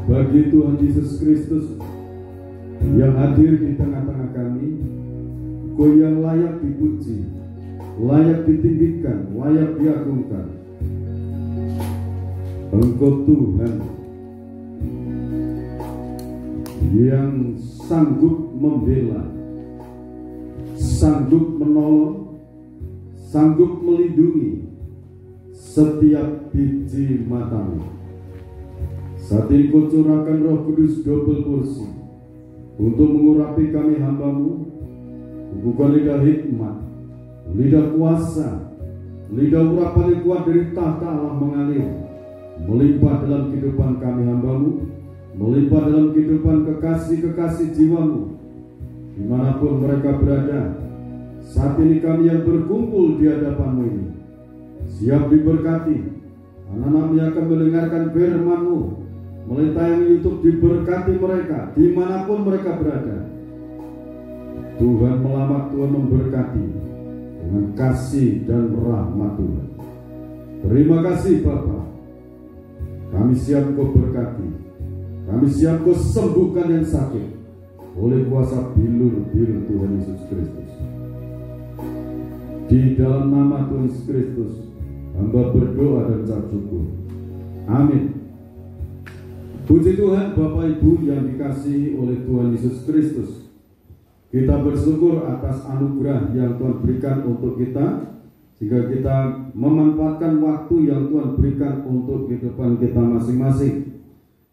bagi Tuhan Yesus Kristus yang hadir di tengah-tengah kami. Engkau yang layak dipuji, layak ditinggikan, layak diagungkan. Engkau Tuhan yang sanggup membela, sanggup menolong, sanggup melindungi setiap biji matamu. Saat ini Kau curahkan Roh Kudus double porsi untuk mengurapi kami hamba-Mu. Bukan lidah hikmat, lidah kuasa, lidah urapan yang kuat dari tahta Allah mengalir, melimpah dalam kehidupan kami hamba-Mu, melimpah dalam kehidupan kekasih-kekasih jiwa-Mu, dimanapun mereka berada. Saat ini kami yang berkumpul di hadapan-Mu ini siap diberkati. Anak-anak yang akan mendengarkan firman-Mu melalui tayang YouTube, diberkati mereka dimanapun mereka berada. Tuhan melamar, Tuhan memberkati dengan kasih dan rahmat Tuhan. Terima kasih Bapa. Kami siap Kau berkati, kami siap Kau sembuhkan yang sakit oleh kuasa bilur-bilur Tuhan Yesus Kristus. Di dalam nama Tuhan Yesus Kristus hamba berdoa dan ucap syukur. Amin. Puji Tuhan, Bapak Ibu yang dikasihi oleh Tuhan Yesus Kristus. Kita bersyukur atas anugerah yang Tuhan berikan untuk kita, sehingga kita memanfaatkan waktu yang Tuhan berikan untuk kehidupan kita masing-masing.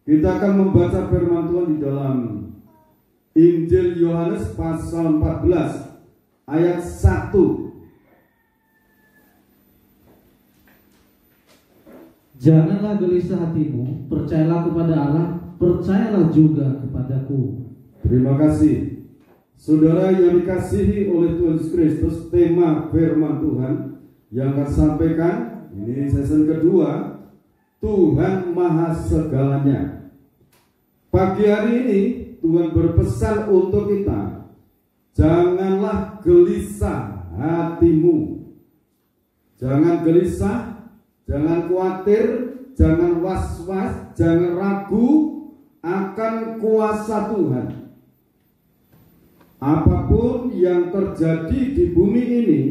Kita akan membaca firman Tuhan di dalam Injil Yohanes pasal 14 ayat 1. Janganlah gelisah hatimu, percayalah kepada Allah, percayalah juga kepadaku. Terima kasih. Saudara yang dikasihi oleh Tuhan Yesus Kristus, tema firman Tuhan yang akan sampaikan ini season kedua, Tuhan Maha Segalanya. Pagi hari ini Tuhan berpesan untuk kita, janganlah gelisah hatimu. Jangan gelisah, jangan khawatir, jangan was-was, jangan ragu akan kuasa Tuhan. Apapun yang terjadi di bumi ini,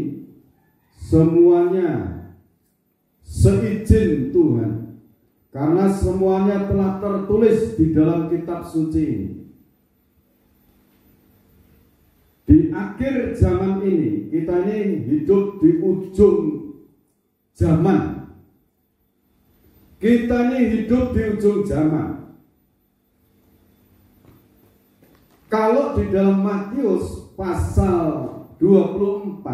semuanya seizin Tuhan, karena semuanya telah tertulis di dalam kitab suci ini. Di akhir zaman ini, kita ini hidup di ujung zaman. Kita ini hidup di ujung zaman. Kalau di dalam Matius pasal 24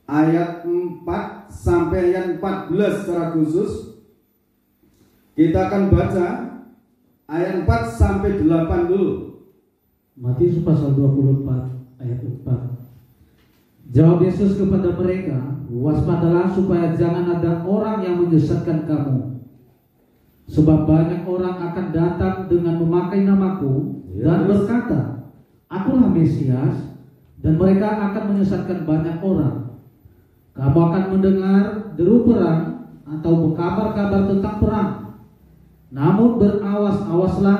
ayat 4 sampai ayat 14 secara khusus, kita akan baca ayat 4 sampai 8 dulu. Matius pasal 24 ayat 4. Jawab Yesus kepada mereka, waspadalah supaya jangan ada orang yang menyesatkan kamu. Sebab banyak orang akan datang dengan memakai namaku dan berkata, akulah Mesias, dan mereka akan menyesatkan banyak orang. Kamu akan mendengar deru perang atau kabar-kabar tentang perang. Namun berawas-awaslah,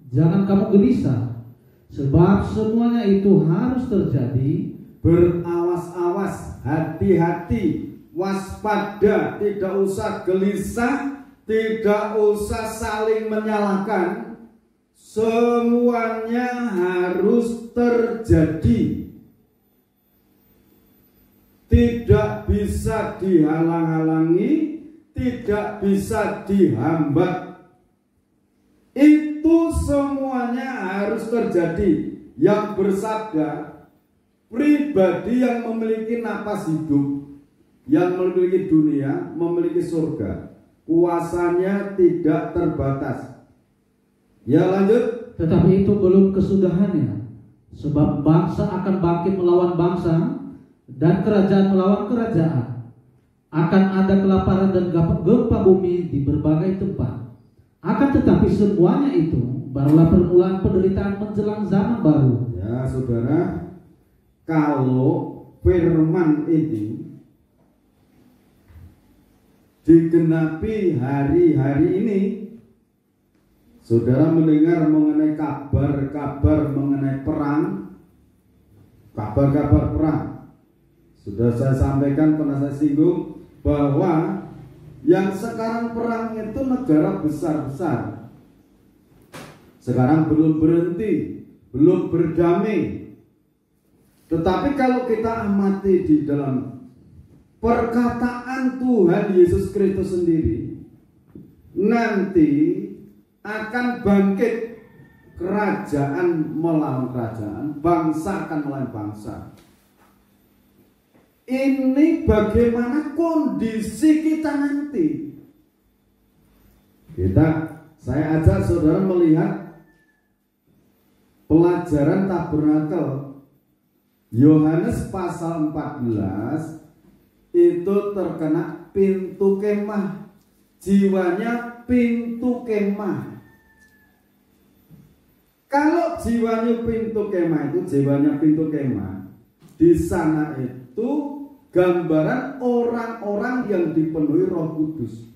jangan kamu gelisah, sebab semuanya itu harus terjadi. Berawas-awas, hati-hati, waspada, tidak usah gelisah, tidak usah saling menyalahkan. Semuanya harus terjadi, tidak bisa dihalang-halangi, tidak bisa dihambat. Itu semuanya harus terjadi. Yang bersabda, pribadi yang memiliki napas hidup, yang memiliki dunia, memiliki surga, kuasanya tidak terbatas. Ya, lanjut. Tetapi itu belum kesudahannya, sebab bangsa akan bangkit melawan bangsa dan kerajaan melawan kerajaan. Akan ada kelaparan dan gempa bumi di berbagai tempat. Akan tetapi semuanya itu barulah permulaan penderitaan menjelang zaman baru. Ya saudara, kalau firman ini digenapi hari-hari ini, saudara mendengar mengenai kabar-kabar mengenai perang, kabar-kabar perang. Sudah saya sampaikan, pernah saya singgung bahwa yang sekarang perang itu negara besar-besar. Sekarang belum berhenti, belum berdamai. Tetapi kalau kita amati di dalam perkataan Tuhan Yesus Kristus sendiri, nanti akan bangkit kerajaan melawan kerajaan, bangsa akan melawan bangsa. Ini bagaimana kondisi kita nanti. Saya ajak saudara melihat pelajaran tabernakel Yohanes pasal 14, itu terkena pintu kemah, jiwanya pintu kemah. Kalau jiwanya pintu kemah itu, jiwanya pintu kemah, di sana itu gambaran orang-orang yang dipenuhi Roh Kudus.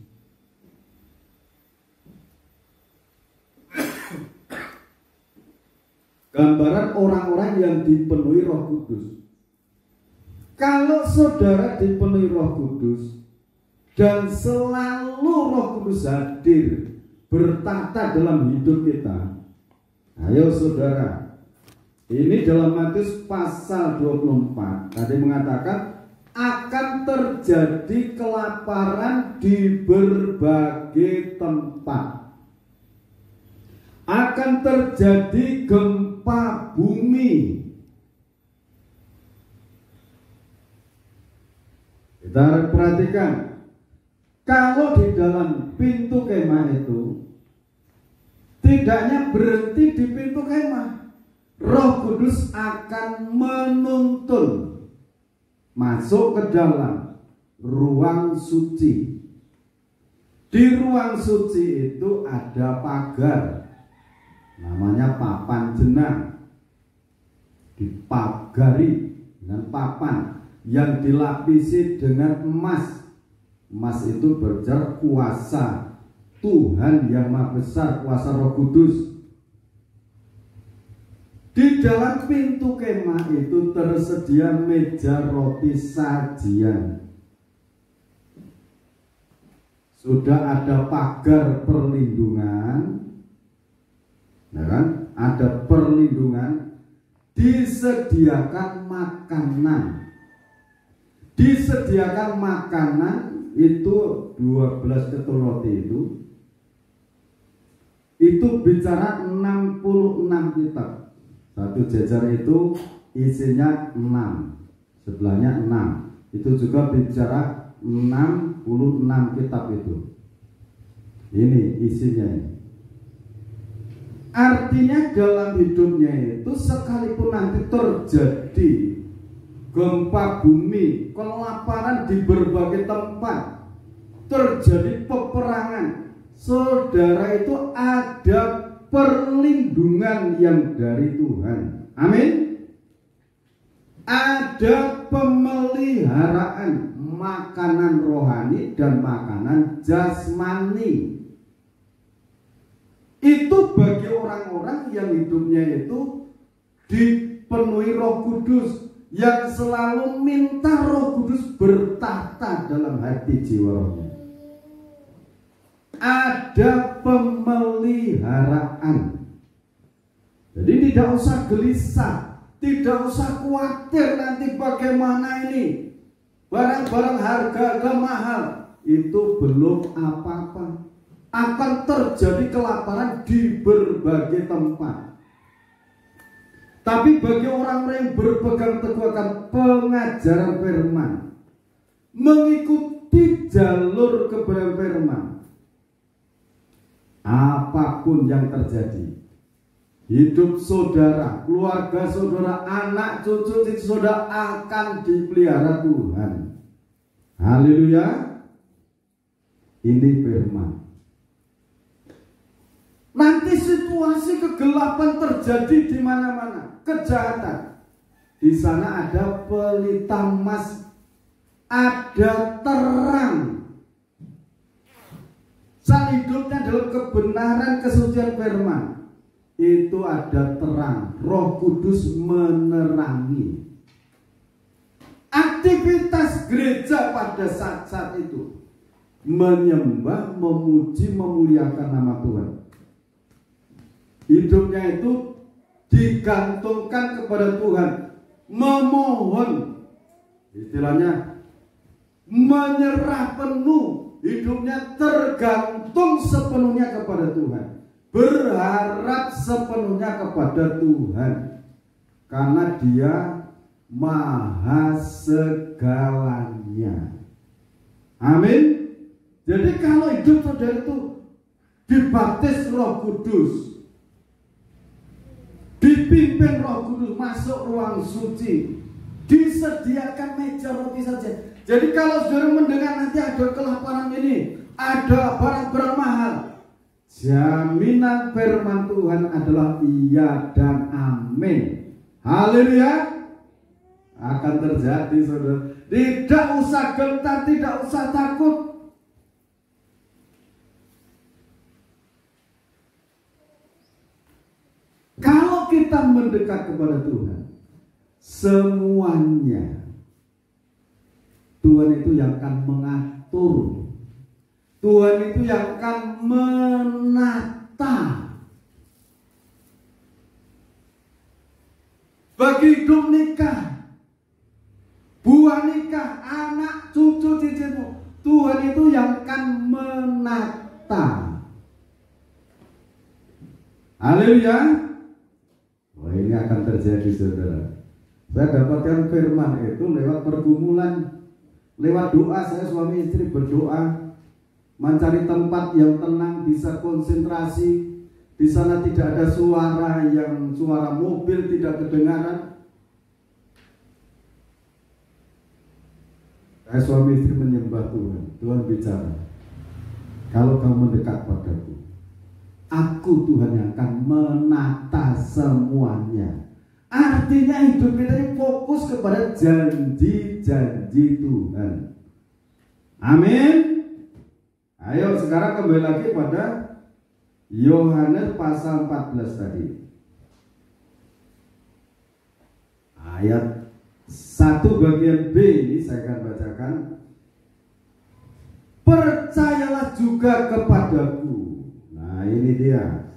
Gambaran orang-orang yang dipenuhi Roh Kudus. Kalau saudara dipenuhi Roh Kudus dan selalu Roh Kudus hadir bertata dalam hidup kita, ayo saudara, ini dalam Matius pasal 24 tadi mengatakan akan terjadi kelaparan di berbagai tempat, akan terjadi gempa bumi. Kita perhatikan, kalau di dalam pintu kemah itu tidaknya berhenti di pintu kemah, Roh Kudus akan menuntun masuk ke dalam ruang suci. Di ruang suci itu ada pagar, namanya papan jenang, dipagari dengan papan yang dilapisi dengan emas. Emas itu berbicara kuasa Tuhan yang Maha Besar, kuasa Roh Kudus. Di dalam pintu kemah itu tersedia meja roti sajian. Sudah ada pagar perlindungan, nah kan? Ada perlindungan, disediakan makanan. Disediakan makanan itu 12 ketul roti itu bicara 66 kitab. Satu jajar itu isinya 6, sebelahnya 6. Itu juga bicara 66 kitab itu. Ini isinya ini. Artinya dalam hidupnya itu sekalipun nanti terjadi gempa bumi, kelaparan di berbagai tempat, terjadi peperangan, saudara itu ada perlindungan yang dari Tuhan. Amin. Ada pemeliharaan makanan rohani dan makanan jasmani. Itu bagi orang-orang yang hidupnya itu dipenuhi Roh Kudus, yang selalu minta Roh Kudus bertata dalam hati jiwanya. Ada pemeliharaan. Jadi tidak usah gelisah, tidak usah khawatir nanti bagaimana ini. Barang-barang harga mahal, itu belum apa-apa. Akan terjadi kelaparan di berbagai tempat. Tapi bagi orang-orang yang berpegang teguh akan pengajaran firman, mengikuti jalur kebenaran firman, apapun yang terjadi, hidup saudara, keluarga saudara, anak cucu saudara akan dipelihara Tuhan. Haleluya. Ini firman. Nanti situasi kegelapan terjadi di mana-mana, kejahatan. Di sana ada pelita emas, ada terang. hidupnya dalam kebenaran kesucian firman, itu ada terang. Roh Kudus menerangi. Aktivitas gereja pada saat-saat itu menyembah, memuji, memuliakan nama Tuhan. Hidupnya itu digantungkan kepada Tuhan, memohon, istilahnya menyerah penuh, hidupnya tergantung sepenuhnya kepada Tuhan, berharap sepenuhnya kepada Tuhan, karena Dia maha segalanya. Amin. Jadi kalau hidup saudara itu dibaptis Roh Kudus, dipimpin Roh Kudus, masuk ruang suci, disediakan meja roti saja. Jadi kalau saudara mendengar nanti ada kelaparan ini, ada barang-barang mahal, jaminan firman Tuhan adalah iya dan amin. Haleluya. Akan terjadi, saudara. Tidak usah gentar, tidak usah takut. Kalau kita mendekat kepada Tuhan, semuanya Tuhan itu yang akan mengatur. Tuhan itu yang akan menata. Bagi hidup nikah, buah nikah, anak, cucu, cicitmu, Tuhan itu yang akan menata. Haleluya. Oh, ini akan terjadi, saudara. Saya dapatkan firman itu lewat pergumulan, lewat doa. Saya suami istri berdoa, mencari tempat yang tenang, bisa konsentrasi. Di sana tidak ada suara mobil tidak kedengaran. Saya suami istri menyembah Tuhan. Tuhan bicara, kalau kamu mendekat padaku, aku Tuhan yang akan menata semuanya. Artinya hidup kita ini fokus kepada janji-janji Tuhan. Amin. Ayo sekarang kembali lagi pada Yohanes pasal 14 tadi. Ayat 1 bagian B ini saya akan bacakan. Percayalah juga kepadaku. Nah ini dia.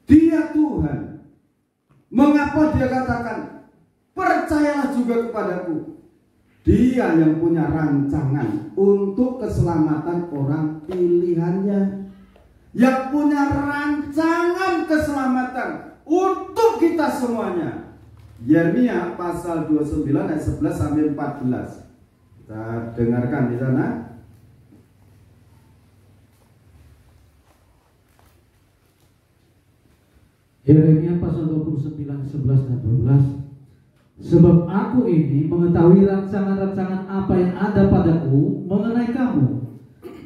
Dia Tuhan. Mengapa dia katakan percayalah juga kepadaku? Dia yang punya rancangan untuk keselamatan orang pilihannya, yang punya rancangan keselamatan untuk kita semuanya. Yeremia pasal 29 ayat 11 sampai 14. Kita dengarkan di sana. Yeremia pasal 29, 11 dan 12. Sebab aku ini mengetahui rancangan-rancangan apa yang ada padaku mengenai kamu.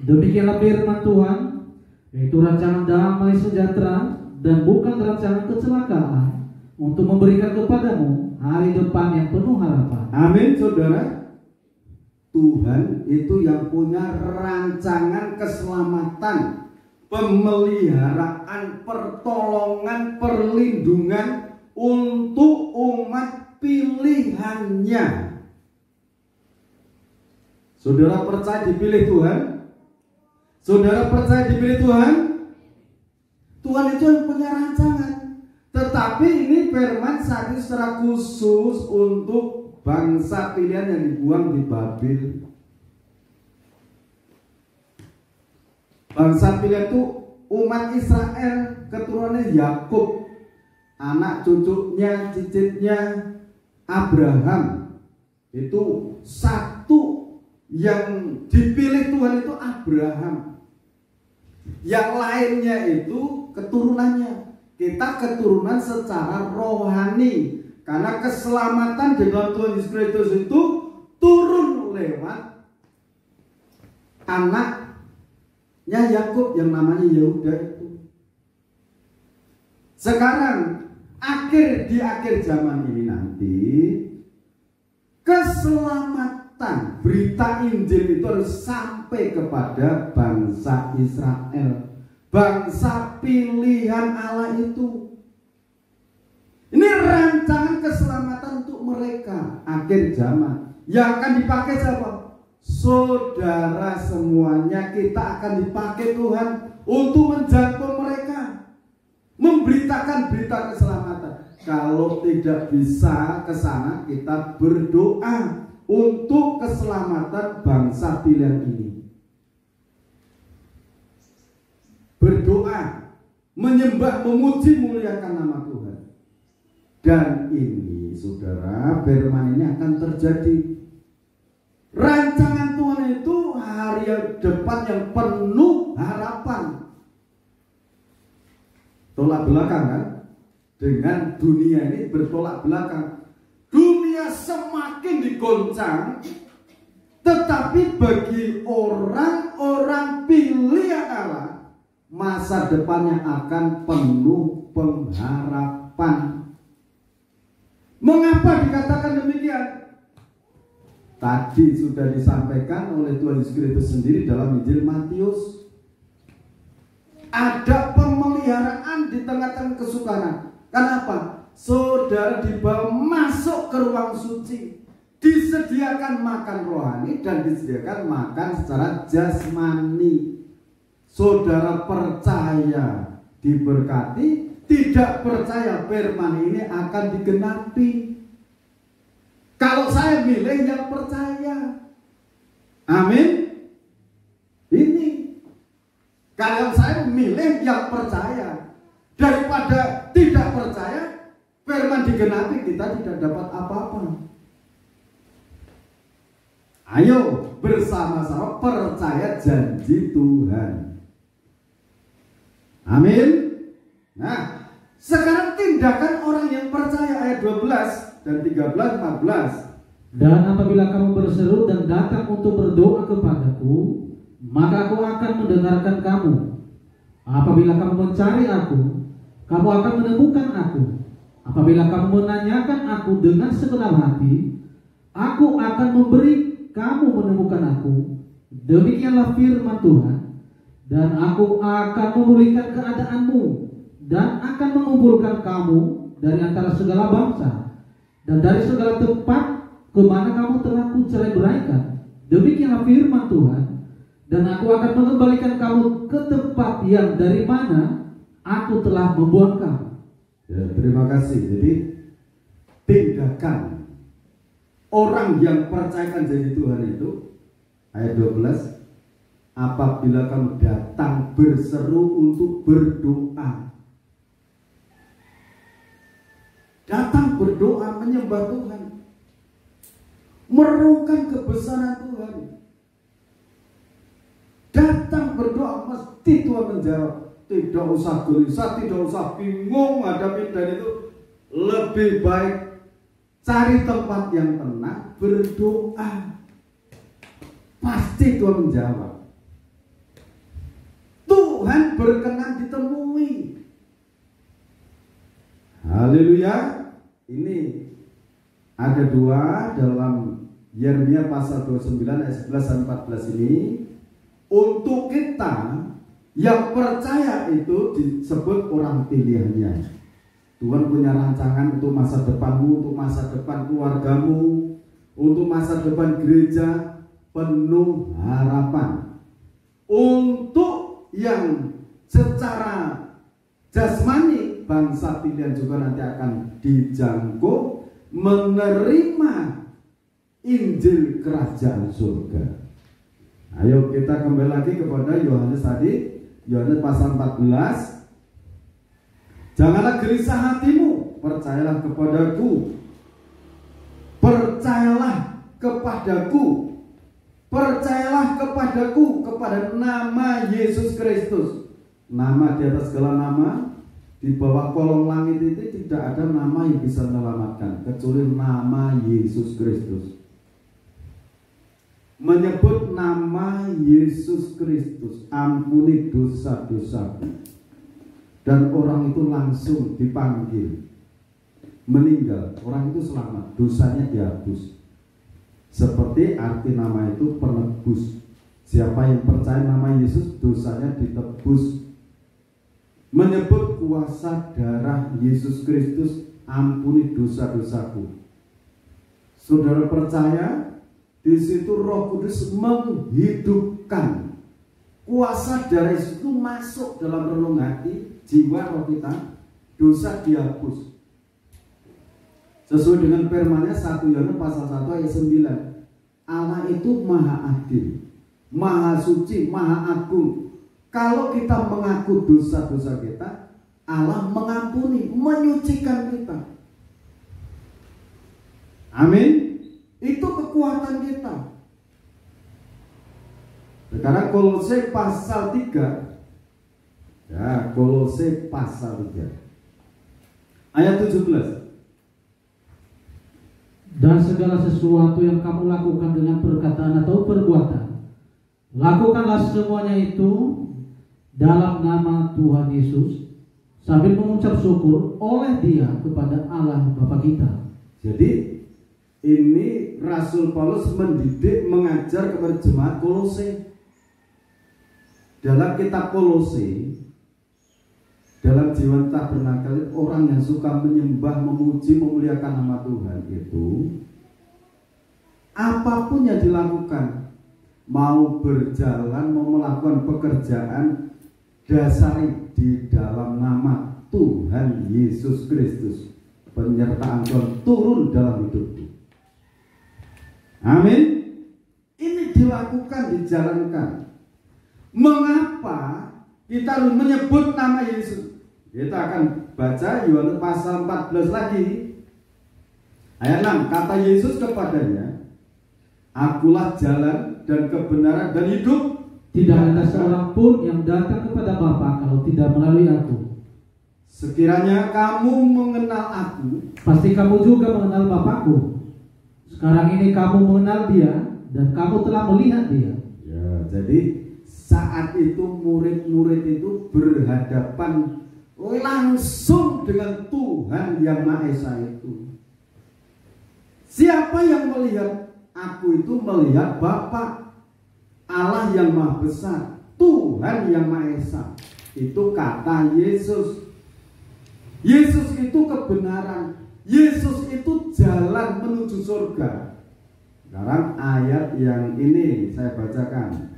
Demikianlah firman Tuhan, yaitu rancangan damai sejahtera dan bukan rancangan kecelakaan, untuk memberikan kepadamu hari depan yang penuh harapan. Amin, saudara. Tuhan itu yang punya rancangan keselamatan, pemeliharaan, pertolongan, perlindungan untuk umat pilihannya. Saudara percaya dipilih Tuhan? Saudara percaya dipilih Tuhan? Tuhan itu yang punya rancangan. Tetapi ini firman saat ini secara khusus untuk bangsa pilihan yang dibuang di Babil. Bangsa pilihan itu umat Israel, keturunannya Yakub, anak cucunya, cicitnya Abraham. Itu satu yang dipilih Tuhan itu Abraham. Yang lainnya itu keturunannya. Kita keturunan secara rohani, karena keselamatan di dalam Tuhan Yesus Kristus itu turun lewat anaknya Yakub yang namanya Yehuda itu. Sekarang di akhir zaman ini nanti keselamatan keselamatan, berita Injil itu harus sampai kepada bangsa Israel, bangsa pilihan Allah itu. Ini rancangan keselamatan untuk mereka akhir zaman. Yang akan dipakai siapa? Saudara semuanya, kita akan dipakai Tuhan untuk menjangkau mereka, memberitakan berita keselamatan. Kalau tidak bisa ke sana, kita berdoa untuk keselamatan bangsa pilihan ini. Berdoa, menyembah, memuji, muliakan nama Tuhan. Dan ini saudara, firman ini akan terjadi. Rancangan Tuhan itu hari depan yang penuh harapan. Tolak belakang kan? Dengan dunia ini bertolak belakang. Dunia semakin digoncang, tetapi bagi orang-orang pilihan Allah, masa depannya akan penuh pengharapan. Mengapa dikatakan demikian? Tadi sudah disampaikan oleh Tuhan Yesus Kristus sendiri dalam Injil Matius. Ada pemeliharaan di tengah-tengah kesukaran. Kenapa? Saudara dibawa masuk ke ruang suci, disediakan makan rohani dan disediakan makan secara jasmani. Saudara percaya diberkati, tidak percaya firman ini akan digenapi. Kalau saya milih yang percaya, amin. Ini kalau saya milih yang percaya daripada tidak percaya, firman digenapi, kita tidak dapat apa-apa. Ayo bersama-sama percaya janji Tuhan. Amin. Nah, sekarang tindakan orang yang percaya, ayat 12 dan 13, 14. Dan apabila kamu berseru dan datang untuk berdoa kepadaku, maka aku akan mendengarkan kamu. Apabila kamu mencari aku, kamu akan menemukan aku. Apabila kamu menanyakan aku dengan segenap hati, aku akan memberi kamu menemukan aku. Demikianlah firman Tuhan. Dan aku akan memulihkan keadaanmu dan akan mengumpulkan kamu dari antara segala bangsa dan dari segala tempat kemana kamu telah kucerai-beraikan. Demikianlah firman Tuhan. Dan aku akan mengembalikan kamu ke tempat yang dari mana aku telah membuang kamu. Ya, terima kasih. Jadi tindakan orang yang percayakan janji Tuhan itu, ayat 12, apabila kamu datang berseru untuk berdoa. Datang berdoa, menyembah Tuhan, merenungkan kebesaran Tuhan. Datang berdoa, mesti Tuhan menjawab. Tidak usah gelisah, tidak usah bingung hadapi, dan itu lebih baik cari tempat yang tenang, berdoa. Pasti Tuhan menjawab. Tuhan berkenan ditemui. Haleluya. Ini ada dua dalam Yeremia pasal 29 ayat 11 dan 14 ini. Untuk kita yang percaya itu disebut orang pilihannya. Tuhan punya rancangan untuk masa depanmu, untuk masa depan keluargamu, untuk masa depan gereja, penuh harapan. Untuk yang secara jasmani, bangsa pilihan juga nanti akan dijangkau menerima Injil kerajaan surga. Ayo kita kembali lagi kepada Yohanes tadi, Yohanes pasal 14. Janganlah gelisah hatimu, percayalah kepadaku. Percayalah kepadaku. Percayalah kepadaku, kepada nama Yesus Kristus. Nama di atas segala nama. Di bawah kolong langit itu tidak ada nama yang bisa menyelamatkan kecuali nama Yesus Kristus. Menyebut nama Yesus Kristus, ampuni dosa-dosaku, dan orang itu langsung dipanggil, meninggal, orang itu selamat, dosanya dihapus. Seperti arti nama itu penebus. Siapa yang percaya nama Yesus, dosanya ditebus. Menyebut kuasa darah Yesus Kristus, ampuni dosa-dosaku. Saudara percaya, di situ Roh Kudus menghidupkan. Kuasa darah Yesus itu masuk dalam relung hati, jiwa, roh kita. Dosa dihapus. Sesuai dengan firman-Nya 1 Yohanes pasal 1 ayat 9. Allah itu maha adil, maha suci, maha agung. Kalau kita mengaku dosa-dosa kita, Allah mengampuni, menyucikan kita. Amin. Itu kekuatan kita. Sekarang Kolose pasal 3. Ya, Kolose pasal 3. Ayat 17. Dan segala sesuatu yang kamu lakukan dengan perkataan atau perbuatan, lakukanlah semuanya itu dalam nama Tuhan Yesus, sambil mengucap syukur oleh Dia kepada Allah Bapa kita. Jadi ini Rasul Paulus mendidik, mengajar kepada jemaat Kolose. Dalam kitab Kolose, dalam jiwa tabernakel, orang yang suka menyembah, memuji, memuliakan nama Tuhan itu, apapun yang dilakukan, mau berjalan, mau melakukan pekerjaan, dasari di dalam nama Tuhan Yesus Kristus. Penyertaan Tuhan turun dalam hidupku. Amin. Ini dilakukan, dijalankan. Mengapa kita harus menyebut nama Yesus? Kita akan baca Yohanes pasal 14 lagi. Ayat 6, kata Yesus kepadanya, akulah jalan dan kebenaran dan hidup. Tidak ada seorang pun yang datang kepada Bapa kalau tidak melalui aku. Sekiranya kamu mengenal aku, pasti kamu juga mengenal Bapakku. Sekarang ini kamu mengenal Dia dan kamu telah melihat Dia. Ya, jadi saat itu murid-murid itu berhadapan langsung dengan Tuhan yang Maha Esa itu. Siapa yang melihat aku itu melihat Bapa, Allah yang Maha Besar, Tuhan yang Maha Esa. Itu kata Yesus. Yesus itu kebenaran. Yesus itu jalan menuju surga. Sekarang ayat yang ini saya bacakan.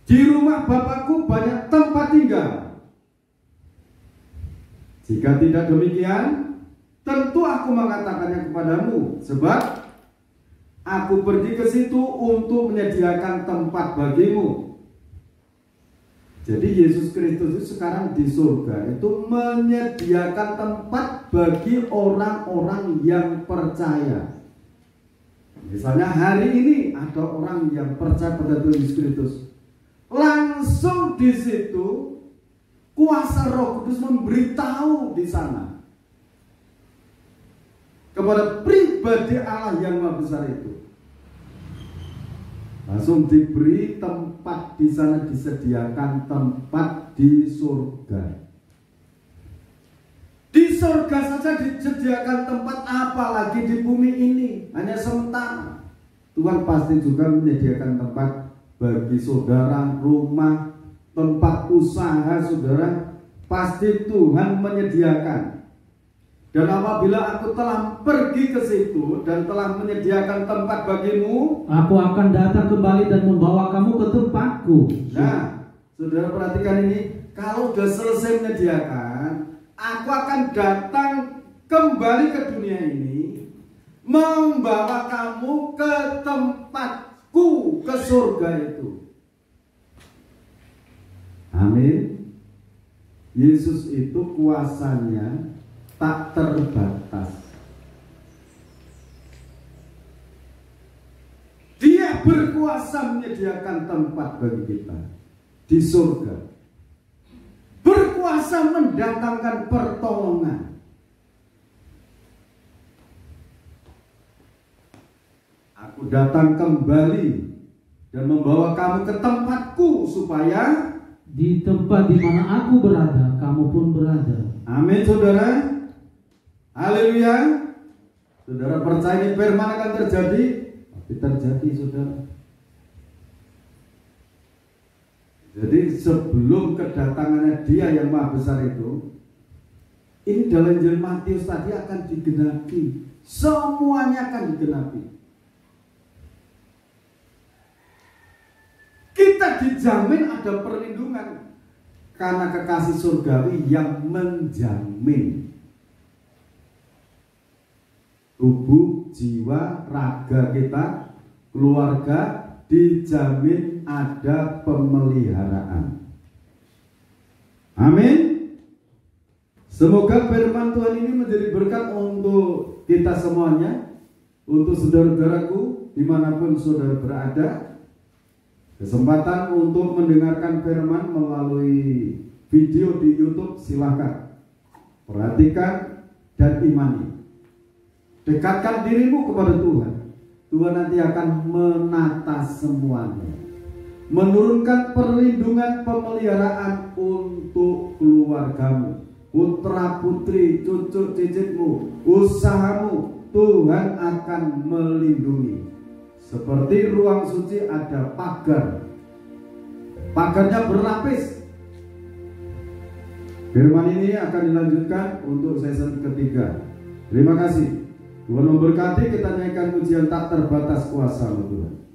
Di rumah Bapakku banyak tempat tinggal. Jika tidak demikian, tentu aku mengatakannya kepadamu, sebab aku pergi ke situ untuk menyediakan tempat bagimu. Jadi Yesus Kristus itu sekarang di surga itu menyediakan tempat bagi orang-orang yang percaya. Misalnya hari ini ada orang yang percaya pada Tuhan Yesus Kristus, langsung di situ kuasa Roh Kudus memberitahu di sana kepada pribadi Allah yang Maha Besar itu. Langsung diberi tempat di sana, disediakan tempat di surga. Di surga saja disediakan tempat, apalagi di bumi ini hanya sementara. Tuhan pasti juga menyediakan tempat bagi saudara, rumah, tempat usaha saudara, pasti Tuhan menyediakan. Dan apabila aku telah pergi ke situ dan telah menyediakan tempat bagimu, aku akan datang kembali dan membawa kamu ke tempatku. Nah, saudara perhatikan ini. Kalau sudah selesai menyediakan, aku akan datang kembali ke dunia ini, membawa kamu ke tempatku, ke surga itu. Amin. Yesus itu kuasanya tak terbatas. Dia berkuasa menyediakan tempat bagi kita di surga. Berkuasa mendatangkan pertolongan. Aku datang kembali dan membawa kamu ke tempatku supaya di tempat di mana aku berada, kamu pun berada. Amin, saudara. Haleluya. Saudara percaya ini firman akan terjadi? Tapi terjadi, saudara. Jadi sebelum kedatangannya Dia yang Maha Besar itu, ini dalam Injil Matius tadi akan digenapi. Semuanya akan digenapi. Kita dijamin ada perlindungan karena kekasih surgawi yang menjamin tubuh, jiwa, raga kita, keluarga dijamin ada pemeliharaan. Amin. Semoga firman Tuhan ini menjadi berkat untuk kita semuanya, untuk saudara-saudaraku dimanapun saudara berada. Kesempatan untuk mendengarkan firman melalui video di YouTube, silahkan perhatikan dan imani. Dekatkan dirimu kepada Tuhan. Tuhan nanti akan menata semuanya, menurunkan perlindungan pemeliharaan untuk keluargamu, putra putri, cucu cicitmu, usahamu. Tuhan akan melindungi. Seperti ruang suci ada pagar, pagarnya berlapis. Firman ini akan dilanjutkan untuk season ketiga. Terima kasih. Tuhan memberkati. Kita nyanyikan pujian tak terbatas kuasa-Mu Tuhan.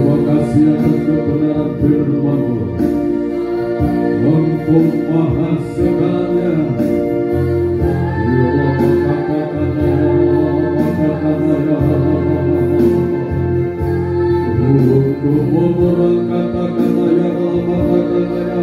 Terima kasih atas kebenaran firman-Mu. Engkau Maha segalanya. Ya Allah, katakan ya, untuk memohon katakan ya Allah, katakan ya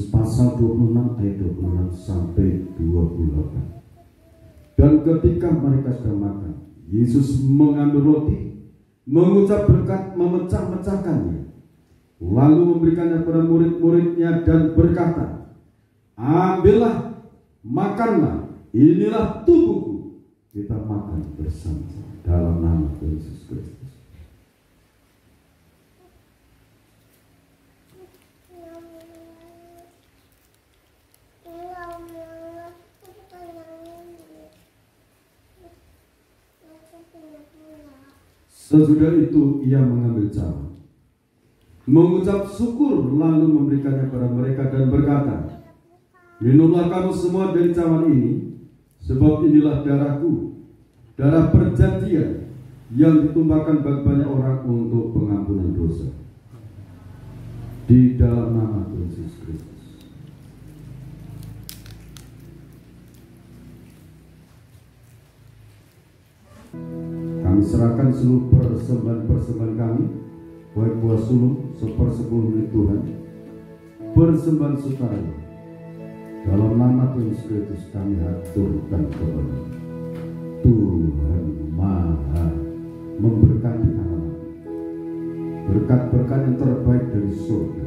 pasal 26 ayat 26 sampai 28. Dan ketika mereka sedang makan, Yesus mengambil roti, mengucap berkat, memecah-mecahkannya, lalu memberikannya kepada murid-muridnya dan berkata, ambillah, makanlah, inilah tubuhku, kita makan bersama dalam nama Yesus Kristus. Sesudah itu ia mengambil cawan, mengucap syukur, lalu memberikannya kepada mereka dan berkata, minumlah kamu semua dari cawan ini, sebab inilah darahku, darah perjanjian yang ditumpahkan bagi banyak orang untuk pengampunan dosa. Di dalam nama Yesus Kristus. Kami serahkan seluruh persembahan-persembahan kami, baik buah sulung, 1/10 milik Tuhan, persembahan sukarela. Dalam nama Tuhan Yesus Kristus kami haturkan kepada Tuhan Maha memberkati anak, berkat-berkat yang terbaik dari surga,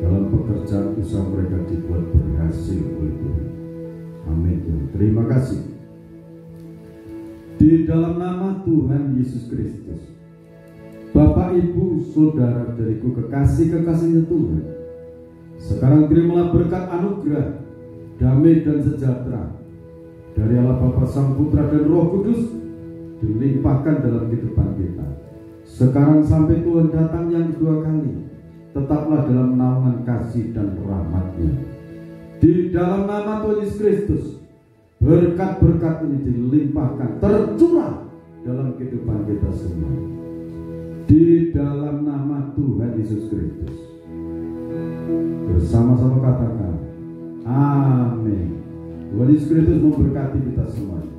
dalam pekerjaan usaha mereka dibuat berhasil oleh Tuhan. Amin Tuhan. Terima kasih. Di dalam nama Tuhan Yesus Kristus, Bapak, Ibu, Saudara dariku, kekasih-kekasihnya Tuhan, sekarang terimalah berkat anugerah, damai dan sejahtera dari Allah Bapa, Sang Putra dan Roh Kudus dilimpahkan dalam kehidupan kita. Sekarang sampai Tuhan datang yang kedua kali, tetaplah dalam naungan kasih dan rahmat-Nya. Di dalam nama Tuhan Yesus Kristus, berkat-berkat ini dilimpahkan, tercurah dalam kehidupan kita semua. Di dalam nama Tuhan Yesus Kristus, bersama-sama katakan amin. Tuhan Yesus Kristus memberkati kita semua.